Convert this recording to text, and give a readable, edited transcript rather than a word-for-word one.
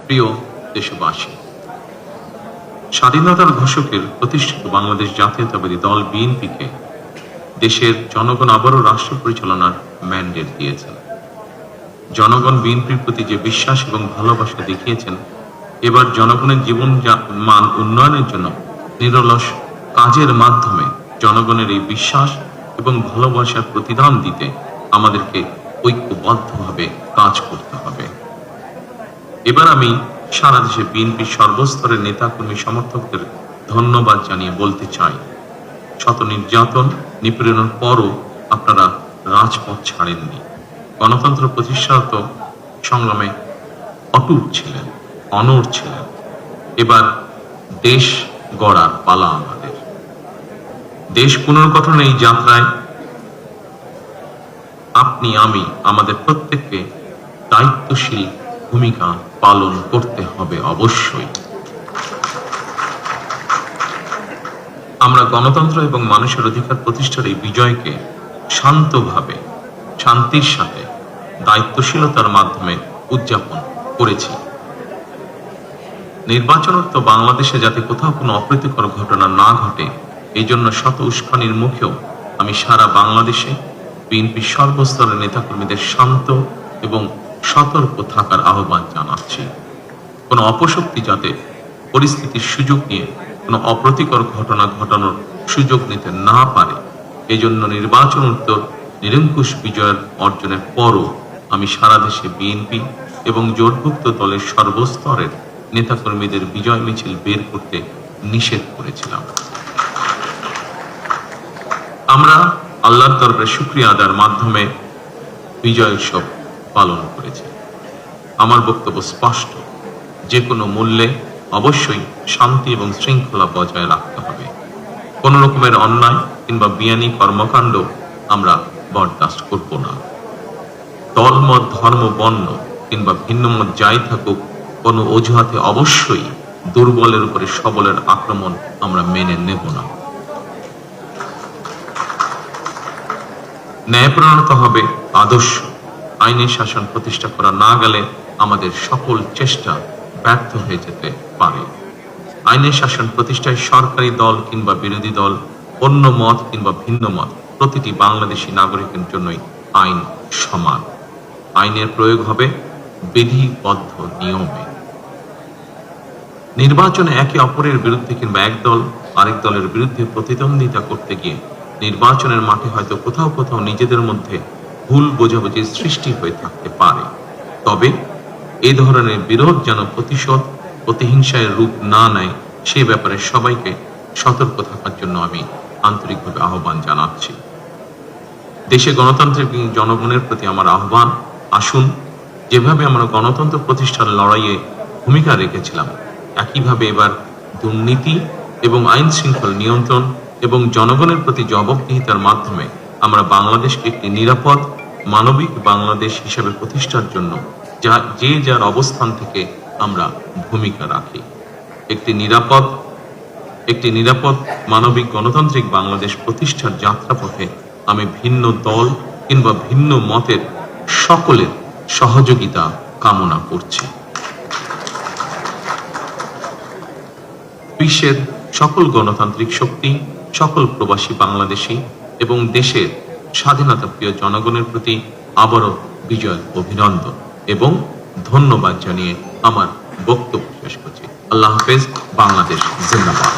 প্রিয় দেশবাসী, স্বাধীনতার ঘোষকের প্রতিষ্ঠিত বাংলাদেশ জাতীয়তাবাদী দল বিএনপিকে দেশের জনগণ আবারও রাষ্ট্র পরিচালনার ম্যান্ডেট দিয়েছেন। জনগণ বিএনপির প্রতি যে বিশ্বাস এবং ভালোবাসা দেখিয়েছেন, এবার জনগণের জীবন মান উন্নয়নের জন্য নিরলস কাজের মাধ্যমে জনগণের এই বিশ্বাস এবং ভালোবাসার প্রতিদান দিতে আমাদেরকে ঐক্যবদ্ধভাবে কাজ করতে হবে। এবার আমি সারা দেশে বিএনপির সর্বস্তরের নেতাকর্মী সমর্থকদের ধন্যবাদ জানিয়ে বলতে চাই, শত নির্যাতন নিপীড়নের পরও আপনারা রাজপথ ছাড়েননি। গণতন্ত্র প্রতিষ্ঠাত সংগ্রামে অটুট ছিলেন, অনড় ছিলেন। এবার দেশ গড়ার পালা আমাদের। দেশ পুনর্গঠনের এই যাত্রায় আপনি, আমি, আমাদের প্রত্যেককে দায়িত্বশীল ভূমিকা পালন করতে হবে অবশ্যই। আমরা গণতন্ত্র এবং মানুষের অধিকার প্রতিষ্ঠার এই বিজয়কে শান্তভাবে, শান্তির সাথে, দায়িত্বশীলতার মাধ্যমে উদযাপন করেছি। নির্বাচনোত্তর বাংলাদেশে যাতে কোথাও কোনো অপ্রীতিকর ঘটনা না ঘটে, এই জন্য শত উস্কানির মুখেও আমি সারা বাংলাদেশে বিএনপির সর্বস্তরের নেতাকর্মীদের শান্ত এবং সতর্ক থাকার আহ্বান জানাচ্ছি। কোনো অপশক্তি যাতে পরিস্থিতির সুযোগ নিয়ে কোনো অপ্রীতিকর ঘটনা ঘটানোর সুযোগ নিতে না পারে, এজন্য নির্বাচনোত্তর নিরঙ্কুশ বিজয়ের অর্জনের পরও আমি সারা দেশে বিএনপি এবং জোটভুক্ত দলের সর্বস্তরের নেতাকর্মীদের বিজয় মিছিল বের করতে নিষেধ করেছিলাম। আমরা আল্লাহর দরবারে শুকরিয়া আদায়ের মাধ্যমে বিজয় উৎসব পালন করেছি। আমার বক্তব্য স্পষ্ট, যে কোনো মূল্যে অবশ্যই শান্তি এবং শৃঙ্খলা বজায় রাখতে হবে। কোন রকমের অন্যায় কিংবা বিয়ানি কর্মকাণ্ড আমরা বরদাস্ত করব না। দলমত, ধর্ম, বর্ণ কিংবা ভিন্ন মত যাই থাকুক, কোনো অজুহাতে অবশ্যই দুর্বলের উপরে সবলের আক্রমণ আমরা মেনে নেব না। ন্যায়প্রণতা হবে আদর্শ। আইনের শাসন প্রতিষ্ঠা করা না গেলে আমাদের সকল চেষ্টা ব্যর্থ হয়ে যেতে পারে। আইনের শাসন প্রতিষ্ঠায় সরকারি দল কিংবা বিরোধী দল, অন্য মত কিংবা ভিন্ন মত, প্রতিটি বাংলাদেশী নাগরিকের জন্যই আইন সমান। আইনের প্রয়োগ হবে বিধিবদ্ধ নিয়মে। নির্বাচনে একে অপরের বিরুদ্ধে কিংবা এক দল আরেক দলের বিরুদ্ধে প্রতিদ্বন্দ্বিতা করতে গিয়ে নির্বাচনের মাঠে হয়তো কোথাও কোথাও নিজেদের মধ্যে ভুল বোঝাবুঝির সৃষ্টি হয়ে থাকতে পারে। তবে এই ধরনের বিরোধ যেন প্রতিশোধ, প্রতিহিংসায় রূপ না নেয়, সে ব্যাপারে সবাইকে সতর্ক থাকার জন্য আমি আন্তরিকভাবে আহ্বান জানাচ্ছি। দেশে গণতান্ত্রিক জনগণের প্রতি আমার আহ্বান, আসুন যেভাবে আমরা গণতন্ত্র প্রতিষ্ঠার লড়াইয়ে ভূমিকা রেখেছিলাম, একইভাবে এবার দুর্নীতি এবং আইন শৃঙ্খলা নিয়ন্ত্রণ এবং জনগণের প্রতি জবাবদিহিতার মাধ্যমে আমরা বাংলাদেশকে একটি নিরাপদ, মানবিক বাংলাদেশ হিসেবে প্রতিষ্ঠার জন্য যে যার অবস্থান থেকে আমরা ভূমিকা রাখি। একটি নিরাপদ মানবিক গণতান্ত্রিক বাংলাদেশ প্রতিষ্ঠার যাত্রাপথে আমি ভিন্ন দল কিংবা ভিন্ন মতের সকলের সহযোগিতা কামনা করছি। বিশ্বের সকল গণতান্ত্রিক শক্তি, সকল প্রবাসী বাংলাদেশী এবং দেশের স্বাধীনতা প্রিয় জনগণের প্রতি আবারও বিজয় অভিনন্দন এবং ধন্যবাদ জানিয়ে আমার বক্তব্য শেষ করছি। আল্লাহ হাফেজ। বাংলাদেশ জিন্দাবাদ।